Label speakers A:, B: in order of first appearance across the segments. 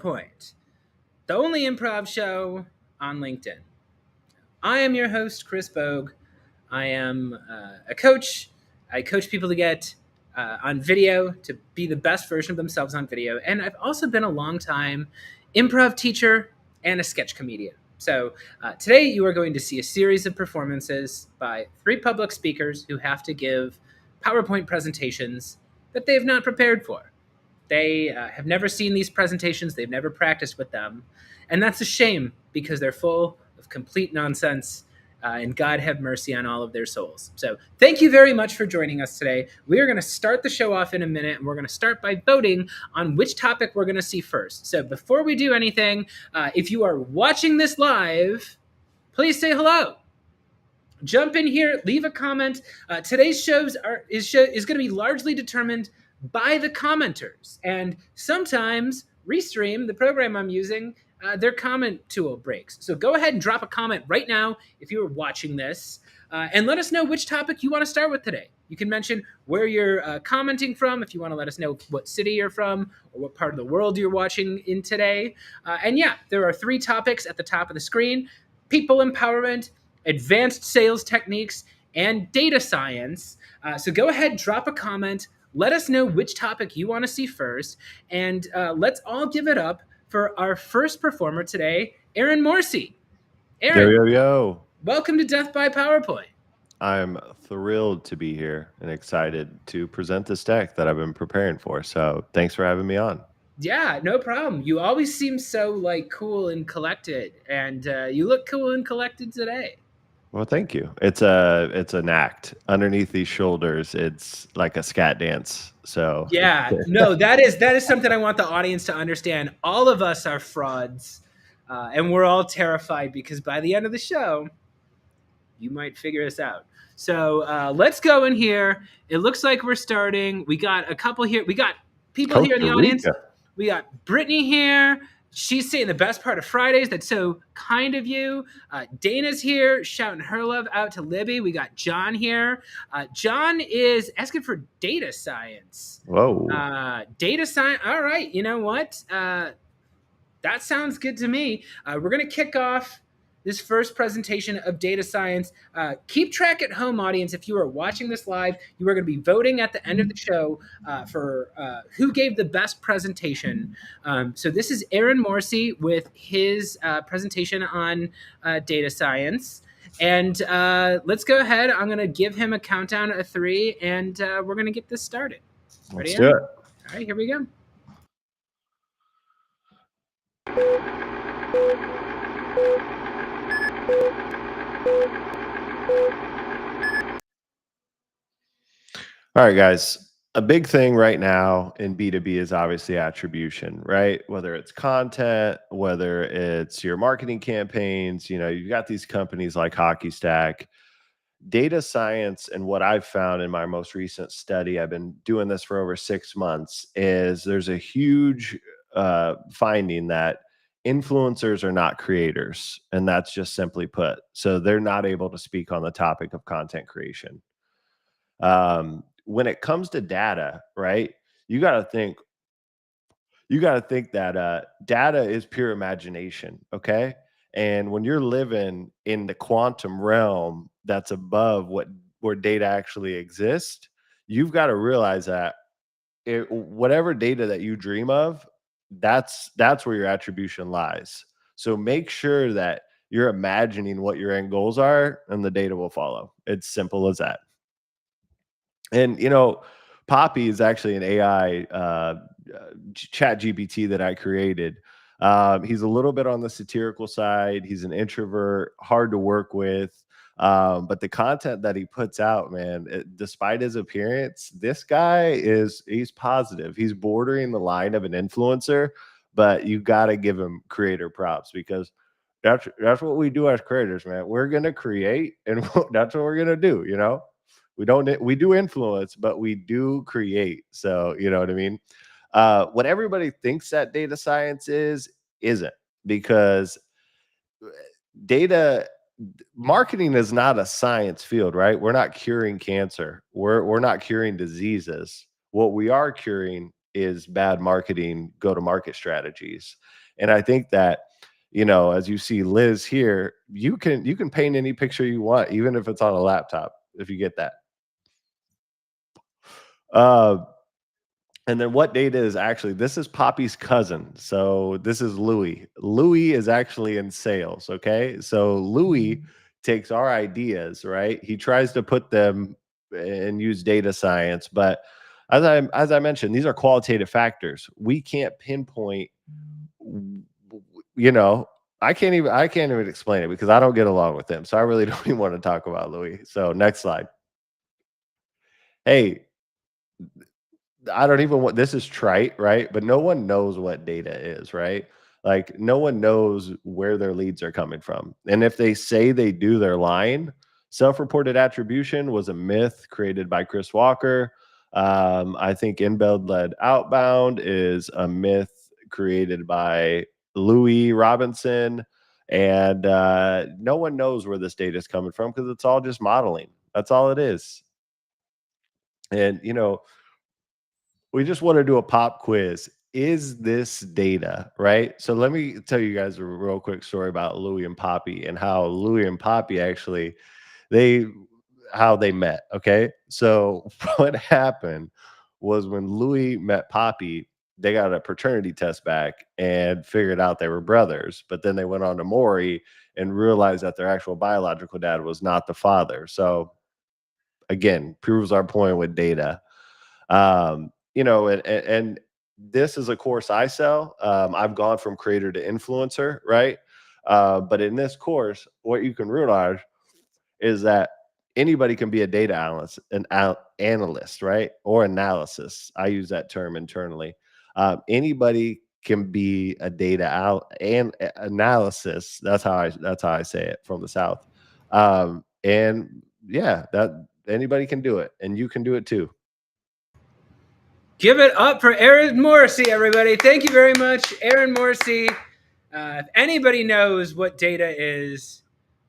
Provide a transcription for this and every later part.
A: PowerPoint, the only improv show on LinkedIn. I am your host, Chris Bogue. I am a coach. I coach people to get on video, to be the best version of themselves on video. And I've also been a long time improv teacher and a sketch comedian. So today you are going to see a series of performances by 3 public speakers who have to give PowerPoint presentations that they have not prepared for. They have never seen these presentations. They've never practiced with them. And that's a shame because they're full of complete nonsense, and God have mercy on all of their souls. So thank you very much for joining us today. We are going to start the show off in a minute, and we're going to start by voting on which topic we're going to see first. So before we do anything, if you are watching this live, please say hello. Jump in here, leave a comment. Today's shows is going to be largely determined by the commenters, and sometimes Restream, the program I'm using, their comment tool breaks. So go ahead and drop a comment right now if you are watching this, and let us know which topic you want to start with today. You can mention where you're commenting from, if you want to let us know what city you're from or what part of the world you're watching in today. And yeah, there are 3 topics at the top of the screen: people empowerment, advanced sales techniques, and data science. So go ahead, drop a comment. Let us know which topic you want to see first, and let's all give it up for our first performer today, Aaron Morrissey. Aaron,
B: yo.
A: Welcome to Death by PowerPoint.
B: I'm thrilled to be here and excited to present this deck that I've been preparing for. So thanks for having me on.
A: Yeah, no problem. You always seem so cool and collected, and you look cool and collected today.
B: Well, thank you. It's an act. Underneath these shoulders, it's like a scat dance. So
A: yeah, no, that is something I want the audience to understand. All of us are frauds, and we're all terrified because by the end of the show, you might figure us out. So let's go in here. It looks like we're starting. We got a couple here. We got people here in the audience. We got Brittany here. She's saying the best part of Fridays. That's so kind of you. Dana's here, shouting her love out to Libby. We got John here. John is asking for data science.
B: Whoa.
A: Data science. All right. You know what? That sounds good to me. We're going to kick off this first presentation of data science. Keep track at home, audience. If you are watching this live, you are going to be voting at the end of the show for who gave the best presentation. So this is Aaron Morrissey with his presentation on data science. And let's go ahead. I'm going to give him a countdown of 3, and we're going to get this started. Ready,
B: Let's do it.
A: All right, here we go.
B: All right, guys. A big thing right now in B2B is obviously attribution, right? Whether it's content, whether it's your marketing campaigns, you've got these companies like Hockey Stack. Data science, and what I've found in my most recent study, I've been doing this for over 6 months, is there's a huge finding that influencers are not creators. And that's just simply put. So they're not able to speak on the topic of content creation. When it comes to data, right, you got to think that data is pure imagination. Okay. And when you're living in the quantum realm that's above where data actually exists, you've got to realize that whatever data that you dream of, that's where your attribution lies. So make sure that you're imagining what your end goals are, and the data will follow. It's simple as that. And Poppy is actually an AI chat GPT that I created. He's a little bit on the satirical side. He's an introvert, hard to work with. But the content that he puts out, man, despite his appearance, this guy he's positive. He's bordering the line of an influencer, but you got to give him creator props, because that's what we do as creators, man. We're going to create, and that's what we're going to do. We do influence, but we do create. So, you know what I mean? What everybody thinks that data science isn't, because data marketing is not a science field, right? We're not curing cancer. We're not curing diseases. What we are curing is bad marketing, go-to-market strategies. And I think that, you know, as you see Liz here, you can paint any picture you want, even if it's on a laptop, if you get that. Uh, and then what data is actually, this is Poppy's cousin. So this is Louis. Louis is actually in sales. Okay. So Louis takes our ideas, right? He tries to put them and use data science, but as I mentioned, these are qualitative factors. We can't pinpoint, you know, I can't even explain it because I don't get along with him. So I really don't even want to talk about Louis. So next slide. Hey, I don't even want, this is trite, right? But no one knows what data is, right? Like no one knows where their leads are coming from. And if they say they do, they're lying. Self-reported attribution was a myth created by Chris Walker. I think inbound led outbound is a myth created by Louis Robinson. And no one knows where this data is coming from because it's all just modeling. That's all it is. And you know, we just want to do a pop quiz. Is this data, right? So let me tell you guys a real quick story about Louis and Poppy and how Louis and Poppy actually they how they met. Okay. So what happened was when Louis met Poppy, they got a paternity test back and figured out they were brothers. But then they went on to Maury and realized that their actual biological dad was not the father. So again, proves our point with data. You know, and this is a course I sell. I've gone from creator to influencer, right? But in this course, what you can realize is that anybody can be a data analyst, analyst, right? Or analysis. I use that term internally. Anybody can be a data and analysis. That's how I say it from the South. And yeah, that anybody can do it, and you can do it too.
A: Give it up for Aaron Morrissey, everybody. Thank you very much, Aaron Morrissey. If anybody knows what data is,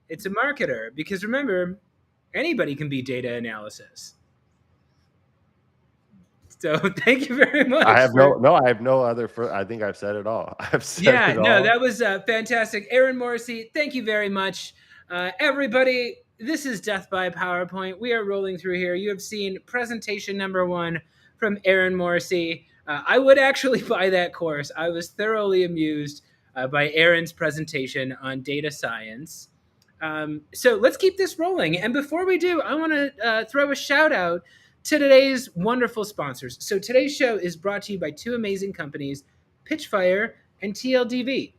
A: it's a marketer. Because remember, anybody can be data analysis. So thank you very much.
B: I have I have no other. I think I've said it all. I've said
A: Yeah,
B: it
A: no,
B: all.
A: that was fantastic. Aaron Morrissey, thank you very much. Everybody, this is Death by PowerPoint. We are rolling through here. You have seen presentation number 1 from Aaron Morrissey. I would actually buy that course. I was thoroughly amused by Aaron's presentation on data science. So let's keep this rolling. And before we do, I want to throw a shout out to today's wonderful sponsors. So today's show is brought to you by 2 amazing companies, Pitchfire and TLDV.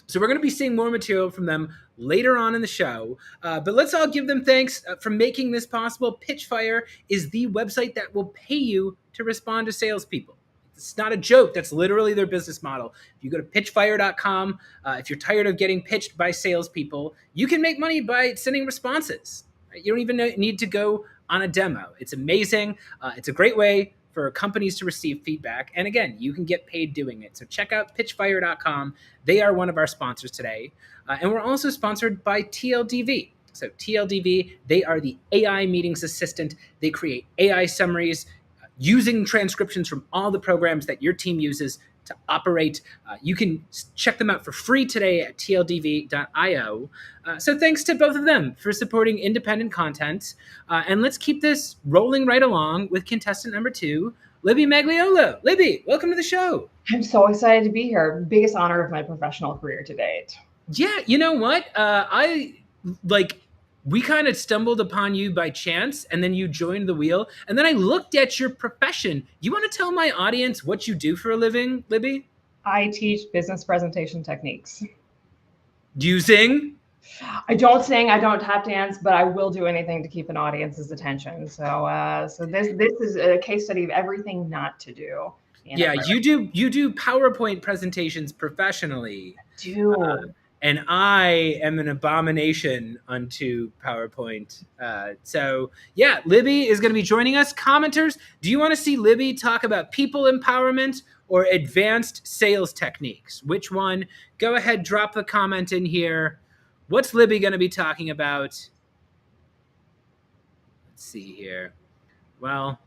A: So we're going to be seeing more material from them later on in the show. But let's all give them thanks for making this possible. Pitchfire is the website that will pay you to respond to salespeople. It's not a joke. That's literally their business model. If you go to pitchfire.com, if you're tired of getting pitched by salespeople, you can make money by sending responses. You don't even need to go on a demo. It's amazing. It's a great way for companies to receive feedback. And again, you can get paid doing it. So check out pitchfire.com. They are one of our sponsors today. And we're also sponsored by TLDV. So TLDV, they are the AI meetings assistant. They create AI summaries using transcriptions from all the programs that your team uses to operate. You can check them out for free today at tldv.io. So thanks to both of them for supporting independent content. And let's keep this rolling right along with contestant number 2, Libby Magliolo. Libby, welcome to the show.
C: I'm so excited to be here. Biggest honor of my professional career to date.
A: Yeah, you know what? We kind of stumbled upon you by chance, and then you joined the wheel. And then I looked at your profession. You want to tell my audience what you do for a living, Libby?
C: I teach business presentation techniques.
A: Do you sing?
C: I don't sing, I don't tap dance, but I will do anything to keep an audience's attention. So this is a case study of everything not to do.
A: Yeah, you do PowerPoint presentations professionally.
C: I do.
A: And I am an abomination unto PowerPoint. So yeah, Libby is going to be joining us. Commenters, do you want to see Libby talk about people empowerment or advanced sales techniques? Which one? Go ahead, drop the comment in here. What's Libby going to be talking about? Let's see here. Well,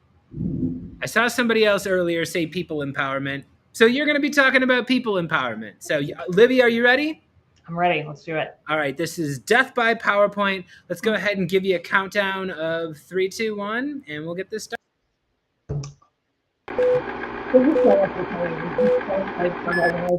A: I saw somebody else earlier say people empowerment. So you're going to be talking about people empowerment. So Libby, are you ready?
C: I'm ready. Let's do it.
A: All right. This is Death by PowerPoint. Let's go ahead and give you a countdown of 3, 2, 1, and we'll get this started.
C: My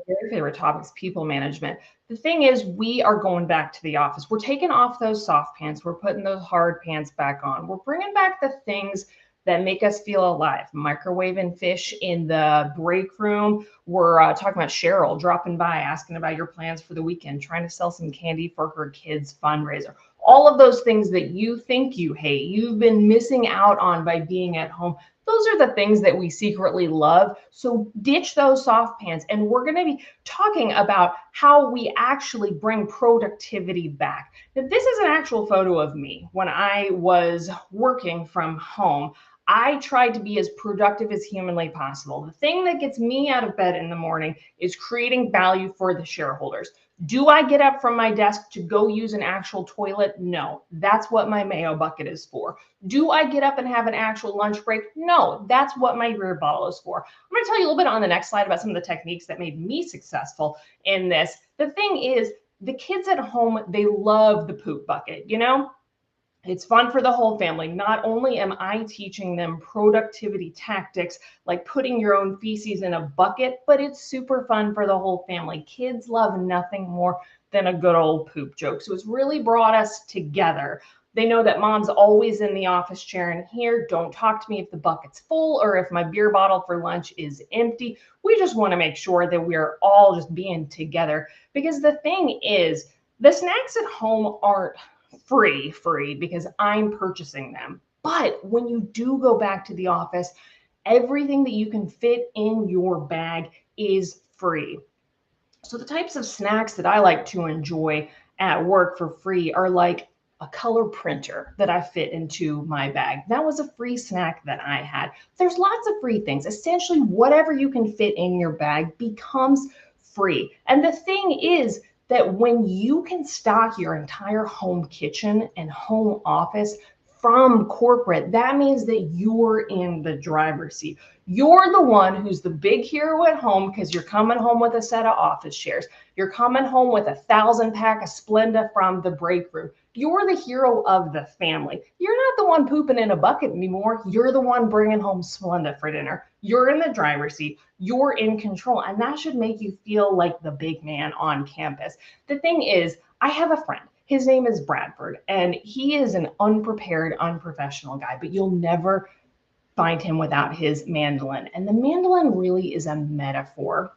C: very favorite topic is people management. The thing is, we are going back to the office. We're taking off those soft pants. We're putting those hard pants back on. We're bringing back the things that make us feel alive. Microwaving fish in the break room. We're talking about Cheryl dropping by, asking about your plans for the weekend, trying to sell some candy for her kids' fundraiser. All of those things that you think you hate, you've been missing out on by being at home. Those are the things that we secretly love. So ditch those soft pants. And we're going to be talking about how we actually bring productivity back. Now, this is an actual photo of me when I was working from home. I tried to be as productive as humanly possible. The thing that gets me out of bed in the morning is creating value for the shareholders. Do I get up from my desk to go use an actual toilet? No, that's what my mayo bucket is for. Do I get up and have an actual lunch break? No, that's what my beer bottle is for. I'm going to tell you a little bit on the next slide about some of the techniques that made me successful in this. The thing is, the kids at home, they love the poop bucket, you know? It's fun for the whole family. Not only am I teaching them productivity tactics like putting your own feces in a bucket, but it's super fun for the whole family. Kids love nothing more than a good old poop joke. So it's really brought us together. They know that mom's always in the office chair and here. Don't talk to me if the bucket's full or if my beer bottle for lunch is empty. We just want to make sure that we're all just being together, because the thing is, the snacks at home aren't free because I'm purchasing them. But when you do go back to the office, everything that you can fit in your bag is free. So the types of snacks that I like to enjoy at work for free are like a color printer that I fit into my bag. That was a free snack that I had. There's lots of free things. Essentially, whatever you can fit in your bag becomes free. And the thing is, that when you can stock your entire home kitchen and home office from corporate, that means that you're in the driver's seat. You're the one who's the big hero at home because you're coming home with a set of office chairs. You're coming home with 1,000 pack of Splenda from the break room. You're the hero of the family. You're not the one pooping in a bucket anymore. You're the one bringing home Splenda for dinner. You're in the driver's seat. You're in control. And that should make you feel like the big man on campus. The thing is, I have a friend. His name is Bradford, and he is an unprepared, unprofessional guy, but you'll never find him without his mandolin. And the mandolin really is a metaphor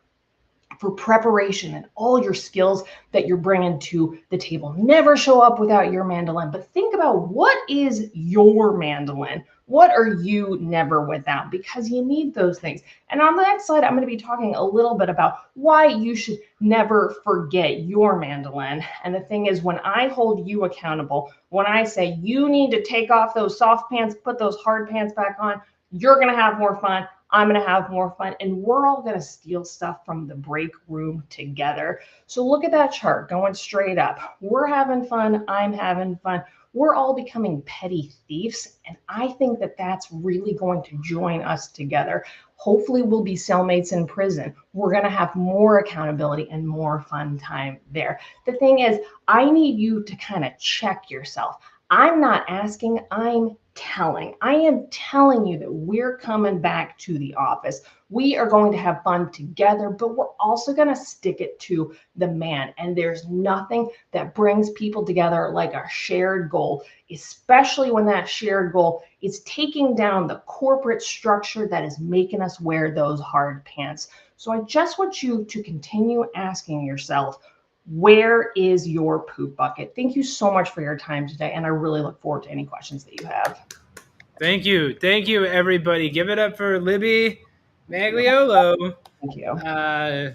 C: for preparation and all your skills that you're bringing to the table. Never show up without your mandolin, but think about what is your mandolin? What are you never without? Because you need those things. And on the next slide, I'm going to be talking a little bit about why you should never forget your mandolin. And the thing is, when I hold you accountable, when I say you need to take off those soft pants, put those hard pants back on, you're going to have more fun. I'm going to have more fun, and we're all going to steal stuff from the break room together. So look at that chart going straight up. We're having fun. I'm having fun. We're all becoming petty thieves, and I think that that's really going to join us together. Hopefully we'll be cellmates in prison. We're going to have more accountability and more fun time there. The thing is, I need you to kind of check yourself. I'm not asking, I'm telling. I am telling you that we're coming back to the office. We are going to have fun together, but we're also going to stick it to the man. And there's nothing that brings people together like our shared goal, especially when that shared goal is taking down the corporate structure that is making us wear those hard pants. So I just want you to continue asking yourself, where is your poop bucket? Thank you so much for your time today, and I really look forward to any questions that you have.
A: Thank you. Thank you, everybody. Give it up for Libby Magliolo.
C: Thank you.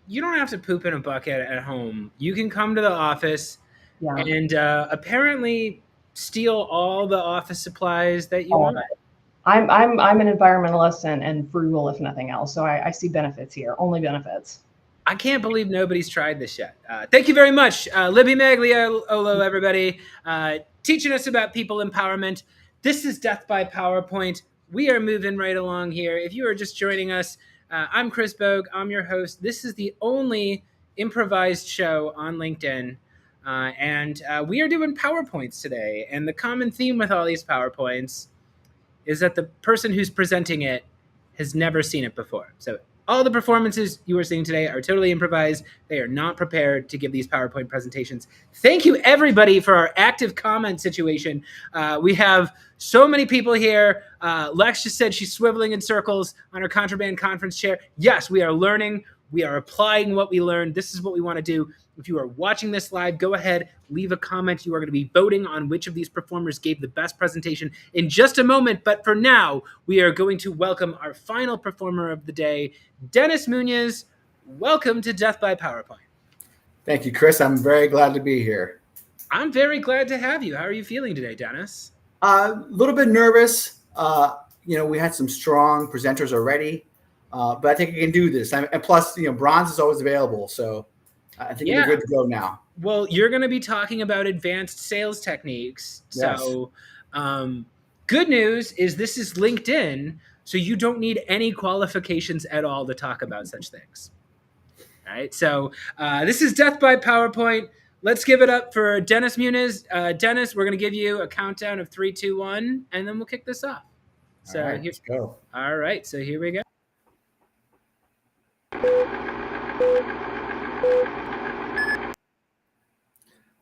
A: You don't have to poop in a bucket at home. You can come to the office and apparently steal all the office supplies that you want.
C: I'm an environmentalist and frugal, if nothing else. So I see benefits here, only benefits.
A: I can't believe nobody's tried this yet. Thank you very much, Libby Magliolo, everybody, teaching us about people empowerment. This is Death by PowerPoint. we are moving right along here. If you are just joining us, I'm Chris Bogue. I'm your host. This is the only improvised show on LinkedIn. And we are doing PowerPoints today. And the common theme with all these PowerPoints is that the person who's presenting it has never seen it before. So all the performances you are seeing today are totally improvised. They are not prepared to give these PowerPoint presentations. Thank you, everybody, for our active comment situation. We have so many people here. Lex just said she's swiveling in circles on her contraband conference chair. Yes, we are learning. We are applying what we learned. This is what we want to do. If you are watching this live, go ahead, leave a comment. You are going to be voting on which of these performers gave the best presentation in just a moment. But for now, we are going to welcome our final performer of the day, Dennis Muniz. Welcome to Death by PowerPoint.
D: Thank you, Chris. I'm very glad to be here.
A: I'm very glad to have you. How are you feeling today, Dennis?
D: A little bit nervous. We had some strong presenters already, but I think I can do this. And plus, bronze is always available. So I think we're good to go now.
A: Well, you're going to be talking about advanced sales techniques.
D: Yes.
A: So good news is this is LinkedIn, so you don't need any qualifications at all to talk about such things. All right. So this is Death by PowerPoint. Let's give it up for Dennis Muniz. Dennis, we're going to give you a countdown of 3, 2, 1, and then we'll kick this off. So
D: all right, let's go.
A: All right. So here we go.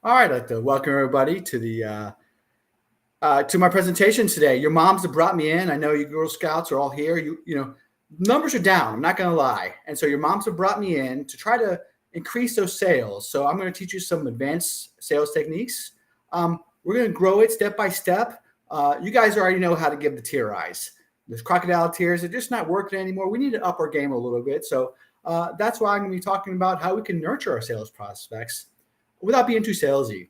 D: All right, I'd like to welcome everybody to the to my presentation today. Your moms have brought me in. I know you Girl Scouts are all here. Numbers are down. I'm not going to lie. And so your moms have brought me in to try to increase those sales. So I'm going to teach you some advanced sales techniques. We're going to grow it step by step. You guys already know how to give the tear eyes. Those crocodile tears are just not working anymore. We need to up our game a little bit. So that's why I'm going to be talking about how we can nurture our sales prospects without being too salesy.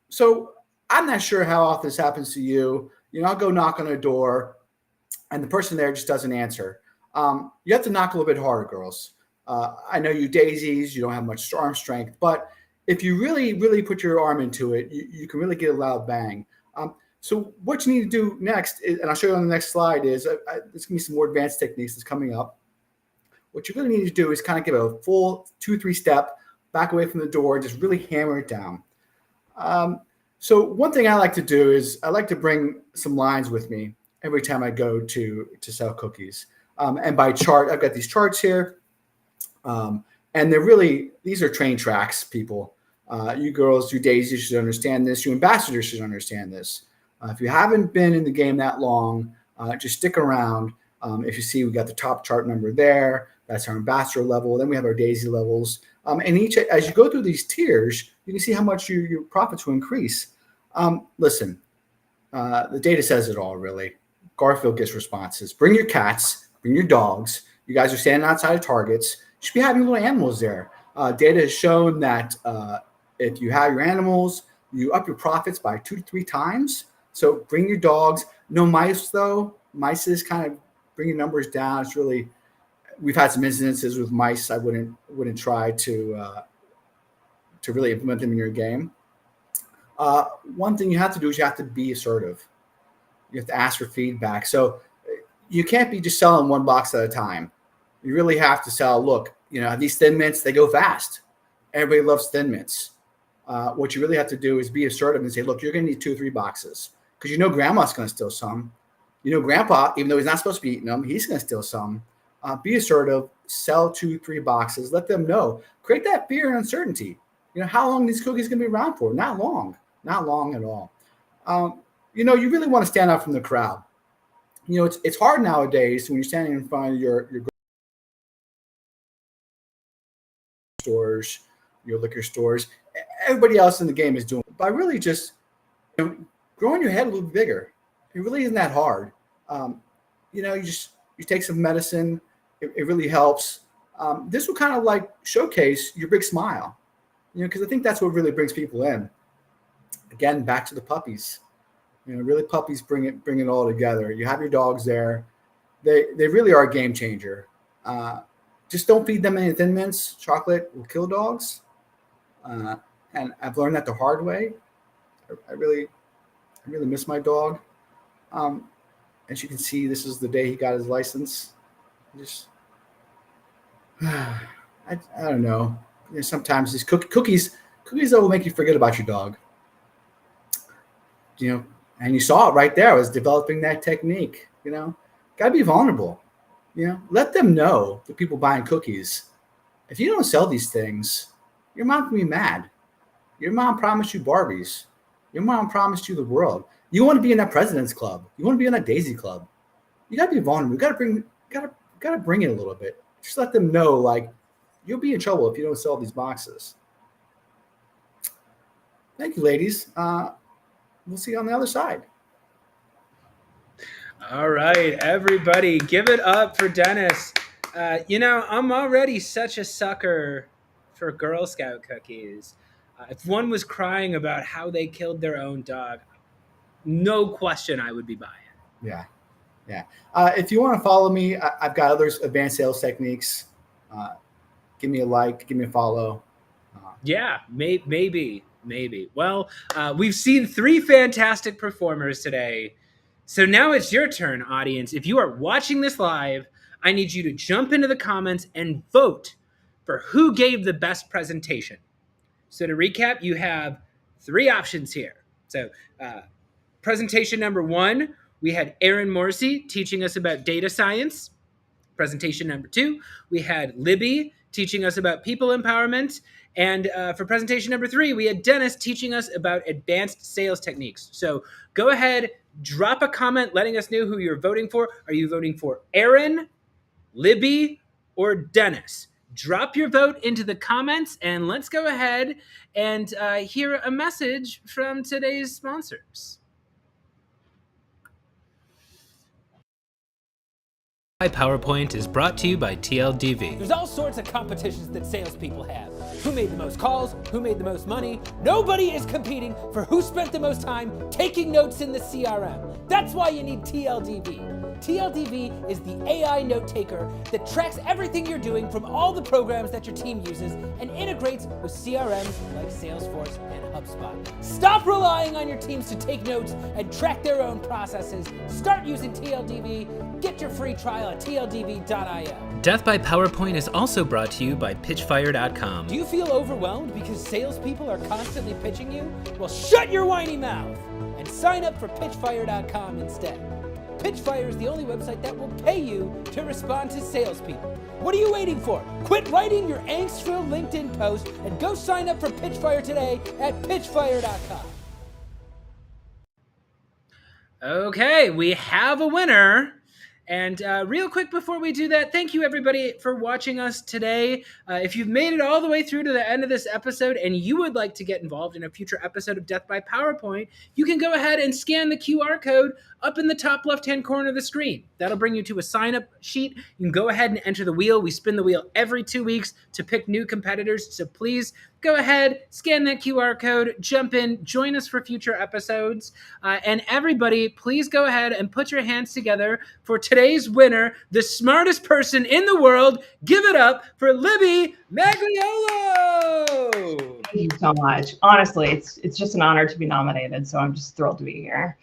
D: So I'm not sure how often this happens to you. I'll go knock on a door and the person there just doesn't answer. You have to knock a little bit harder, girls. I know you daisies, you don't have much arm strength, but if you really, really put your arm into it, you can really get a loud bang. So what you need to do next, and I'll show you on the next slide, is there's going to be some more advanced techniques that's coming up. What you really need to do is kind of give a full 2-3 step back away from the door, just really hammer it down. So one thing I like to do is I like to bring some lines with me every time I go to sell cookies. And by chart, I've got these charts here. And these are train tracks, people. You girls, you daisies should understand this. You ambassadors should understand this. If you haven't been in the game that long, just stick around. If you see, we got the top chart number there. That's our ambassador level. Then we have our daisy levels. And as you go through these tiers, you can see how much your profits will increase. Listen, the data says it all, really. Garfield gets responses. Bring your cats, bring your dogs. You guys are standing outside of Targets. You should be having little animals there. Data has shown that if you have your animals, you up your profits by 2 to 3 times. So bring your dogs. No mice, though. Mice is kind of bringing numbers down. It's really, we've had some incidences with mice. I wouldn't try to really implement them in your game. One thing you have to do is you have to be assertive. You have to ask for feedback. So you can't be just selling one box at a time. You really have to sell, look, these Thin Mints, they go fast. Everybody loves Thin Mints. What you really have to do is be assertive and say, look, you're going to need 2 or 3 boxes because grandma's going to steal some. Grandpa, even though he's not supposed to be eating them, he's going to steal some. Be assertive, sell 2 or 3 boxes, let them know. Create that fear and uncertainty. How long these cookies going to be around for? Not long at all. You really want to stand out from the crowd. It's hard nowadays when you're standing in front of your stores, your liquor stores. Everybody else in the game is doing it. By really just growing your head a little bigger. It really isn't that hard. You take some medicine. It really helps. This will kind of like showcase your big smile, because I think that's what really brings people in. Again, back to the puppies. Really puppies bring it all together. You have your dogs there. They really are a game changer. Just don't feed them any Thin Mints. Chocolate will kill dogs. And I've learned that the hard way. I really miss my dog. as you can see, this is the day he got his license. Just, I don't know. Sometimes these cookies that will make you forget about your dog. And you saw it right there. I was developing that technique. Got to be vulnerable. Let them know, the people buying cookies, if you don't sell these things, your mom can be mad. Your mom promised you Barbies. Your mom promised you the world. You want to be in that President's Club. You want to be in that Daisy Club. You got to be vulnerable. You got to bring it a little bit. Just let them know, like, you'll be in trouble if you don't sell these boxes. Thank you, ladies. We'll see you on the other side.
A: All right, everybody, give it up for Dennis. I'm already such a sucker for Girl Scout cookies. If one was crying about how they killed their own dog, no question I would be buying.
D: Yeah. If you want to follow me, I've got other advanced sales techniques. Give me a like, give me a follow.
A: Yeah, maybe. Well, we've seen 3 fantastic performers today. So now it's your turn, audience. If you are watching this live, I need you to jump into the comments and vote for who gave the best presentation. So to recap, you have 3 options here. So presentation number 1, we had Aaron Morrissey teaching us about data science. Presentation number 2, we had Libby teaching us about people empowerment. And for presentation number 3, we had Dennis teaching us about advanced sales techniques. So go ahead, drop a comment letting us know who you're voting for. Are you voting for Aaron, Libby, or Dennis? Drop your vote into the comments, and let's go ahead and hear a message from today's sponsors. PowerPoint is brought to you by TLDV.
E: There's all sorts of competitions that salespeople have. Who made the most calls? Who made the most money? Nobody is competing for who spent the most time taking notes in the CRM. That's why you need TLDV. TLDV is the AI note taker that tracks everything you're doing from all the programs that your team uses and integrates with CRMs like Salesforce and HubSpot. Stop relying on your teams to take notes and track their own processes. Start using TLDV. Get your free trial at tldv.io.
A: Death by PowerPoint is also brought to you by pitchfire.com.
E: Do you feel overwhelmed because salespeople are constantly pitching you? Well, shut your whiny mouth and sign up for pitchfire.com instead. Pitchfire is the only website that will pay you to respond to salespeople. What are you waiting for? Quit writing your angst-filled LinkedIn post and go sign up for Pitchfire today at pitchfire.com.
A: Okay, we have a winner. And real quick before we do that, thank you everybody for watching us today. If you've made it all the way through to the end of this episode and you would like to get involved in a future episode of Death by PowerPoint, you can go ahead and scan the QR code up in the top left-hand corner of the screen. That'll bring you to a sign-up sheet. You can go ahead and enter the wheel. We spin the wheel every 2 weeks to pick new competitors. So please go ahead, scan that QR code, jump in, join us for future episodes. And everybody, please go ahead and put your hands together for today's winner, the smartest person in the world. Give it up for Libby Magliolo.
C: Thank you so much. Honestly, it's just an honor to be nominated, so I'm just thrilled to be here.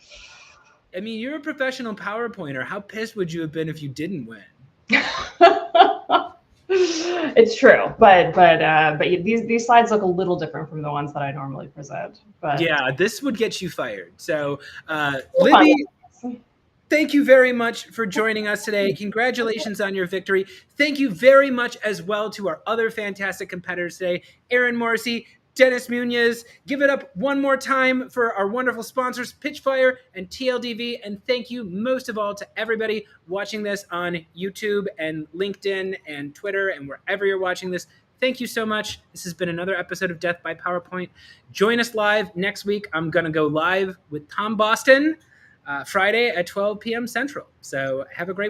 A: I mean, you're a professional PowerPointer. How pissed would you have been if you didn't win?
C: It's true, but these slides look a little different from the ones that I normally present. But
A: yeah, this would get you fired. So, Libby, thank you very much for joining us today. Congratulations on your victory. Thank you very much as well to our other fantastic competitors today, Aaron Morrissey, Dennis Muniz. Give it up one more time for our wonderful sponsors, Pitchfire and TLDV. And thank you most of all to everybody watching this on YouTube and LinkedIn and Twitter and wherever you're watching this. Thank you so much. This has been another episode of Death by PowerPoint. Join us live next week. I'm going to go live with Tom Boston Friday at 12 p.m. Central. So have a great week.